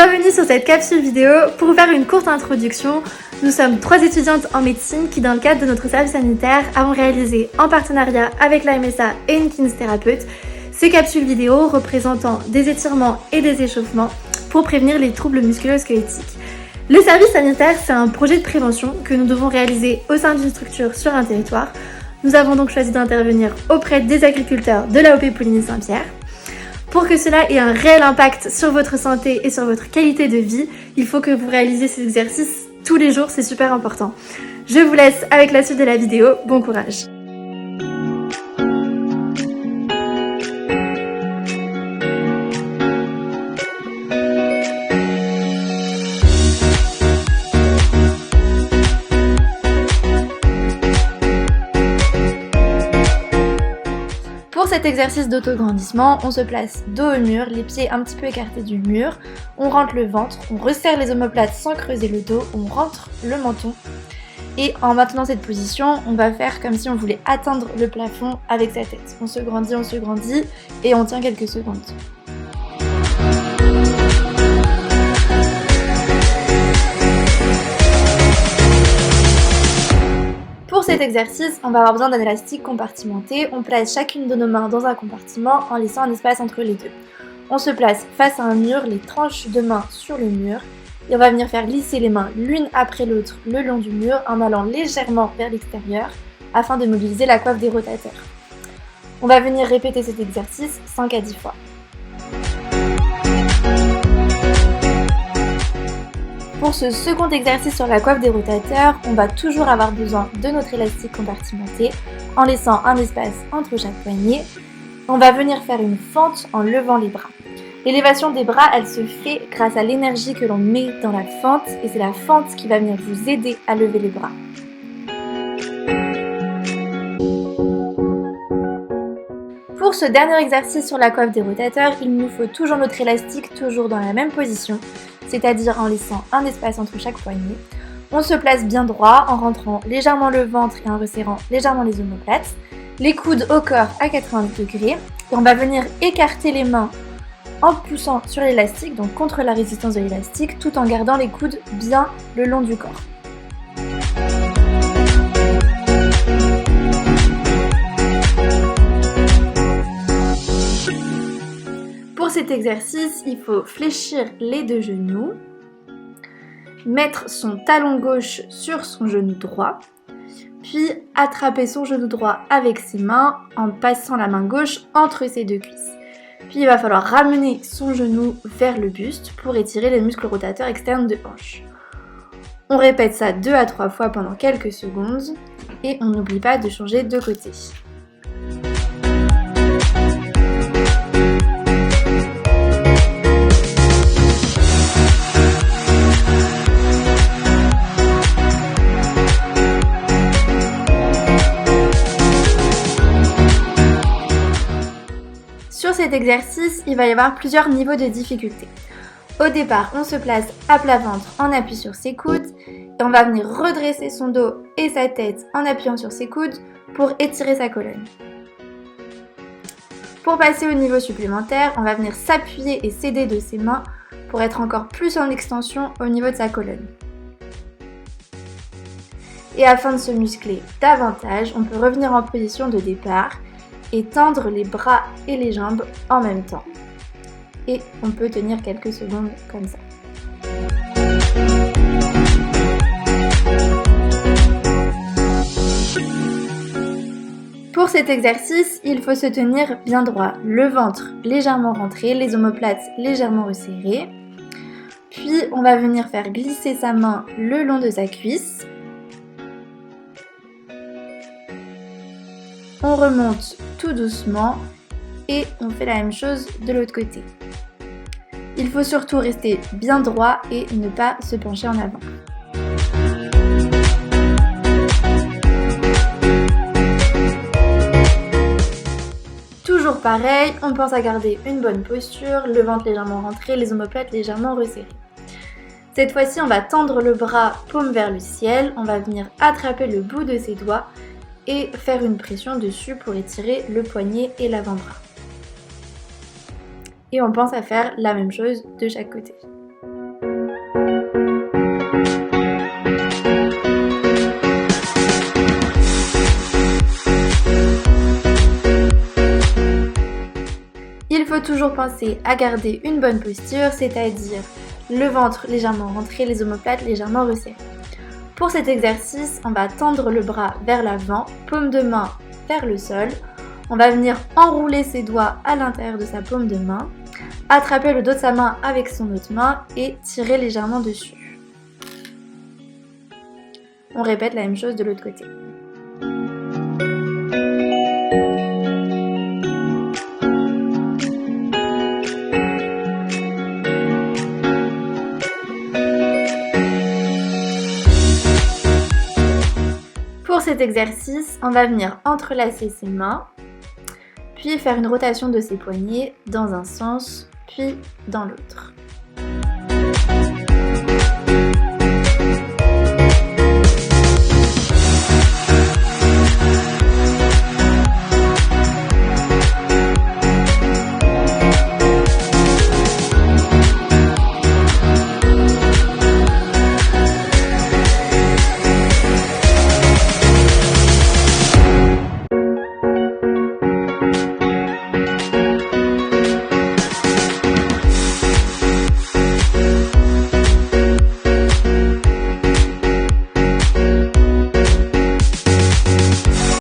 Bienvenue sur cette capsule vidéo. Pour vous faire une courte introduction, nous sommes 3 étudiantes en médecine qui, dans le cadre de notre service sanitaire, avons réalisé en partenariat avec la MSA et une kinésithérapeute ces capsules vidéo représentant des étirements et des échauffements pour prévenir les troubles musculo-squelettiques. Le service sanitaire, c'est un projet de prévention que nous devons réaliser au sein d'une structure sur un territoire. Nous avons donc choisi d'intervenir auprès des agriculteurs de l'AOP Poligny-Saint-Pierre. Pour que cela ait un réel impact sur votre santé et sur votre qualité de vie, il faut que vous réalisiez ces exercices tous les jours, c'est super important. Je vous laisse avec la suite de la vidéo, bon courage! Pour cet exercice d'autograndissement, on se place dos au mur, les pieds un petit peu écartés du mur, on rentre le ventre, on resserre les omoplates sans creuser le dos, on rentre le menton et en maintenant cette position, on va faire comme si on voulait atteindre le plafond avec sa tête. On se grandit et on tient quelques secondes. Pour cet exercice, on va avoir besoin d'un élastique compartimenté. On place chacune de nos mains dans un compartiment en laissant un espace entre les deux. On se place face à un mur, les tranches de mains sur le mur, et on va venir faire glisser les mains l'une après l'autre le long du mur en allant légèrement vers l'extérieur afin de mobiliser la coiffe des rotateurs. On va venir répéter cet exercice 5 à 10 fois. Pour ce second exercice sur la coiffe des rotateurs, on va toujours avoir besoin de notre élastique compartimenté en laissant un espace entre chaque poignet. On va venir faire une fente en levant les bras. L'élévation des bras, elle se fait grâce à l'énergie que l'on met dans la fente et c'est la fente qui va venir vous aider à lever les bras. Pour ce dernier exercice sur la coiffe des rotateurs, il nous faut toujours notre élastique, toujours dans la même position, c'est-à-dire en laissant un espace entre chaque poignet. On se place bien droit en rentrant légèrement le ventre et en resserrant légèrement les omoplates, les coudes au corps à 90 degrés, et on va venir écarter les mains en poussant sur l'élastique, donc contre la résistance de l'élastique, tout en gardant les coudes bien le long du corps. Pour cet exercice, il faut fléchir les deux genoux, mettre son talon gauche sur son genou droit, puis attraper son genou droit avec ses mains en passant la main gauche entre ses deux cuisses. Puis il va falloir ramener son genou vers le buste pour étirer les muscles rotateurs externes de hanche. On répète ça 2 à 3 fois pendant quelques secondes et on n'oublie pas de changer de côté. Sur cet exercice, il va y avoir plusieurs niveaux de difficulté. Au départ, on se place à plat ventre en appui sur ses coudes et on va venir redresser son dos et sa tête en appuyant sur ses coudes pour étirer sa colonne. Pour passer au niveau supplémentaire, on va venir s'appuyer et s'aider de ses mains pour être encore plus en extension au niveau de sa colonne. Et afin de se muscler davantage, on peut revenir en position de départ et tendre les bras et les jambes en même temps. Et on peut tenir quelques secondes comme ça. Pour cet exercice, il faut se tenir bien droit, le ventre légèrement rentré, les omoplates légèrement resserrées. Puis on va venir faire glisser sa main le long de sa cuisse. On remonte tout doucement et on fait la même chose de l'autre côté. Il faut surtout rester bien droit et ne pas se pencher en avant. Toujours pareil, on pense à garder une bonne posture, le ventre légèrement rentré, les omoplates légèrement resserrées. Cette fois-ci, on va tendre le bras paume vers le ciel, on va venir attraper le bout de ses doigts et faire une pression dessus pour étirer le poignet et l'avant-bras. Et on pense à faire la même chose de chaque côté. faut toujours penser à garder une bonne posture, c'est-à-dire le ventre légèrement rentré, les omoplates légèrement resserrées. Pour cet exercice, on va tendre le bras vers l'avant, paume de main vers le sol. On va venir enrouler ses doigts à l'intérieur de sa paume de main, attraper le dos de sa main avec son autre main et tirer légèrement dessus. On répète la même chose de l'autre côté. Pour cet exercice, on va venir entrelacer ses mains, puis faire une rotation de ses poignets dans un sens, puis dans l'autre.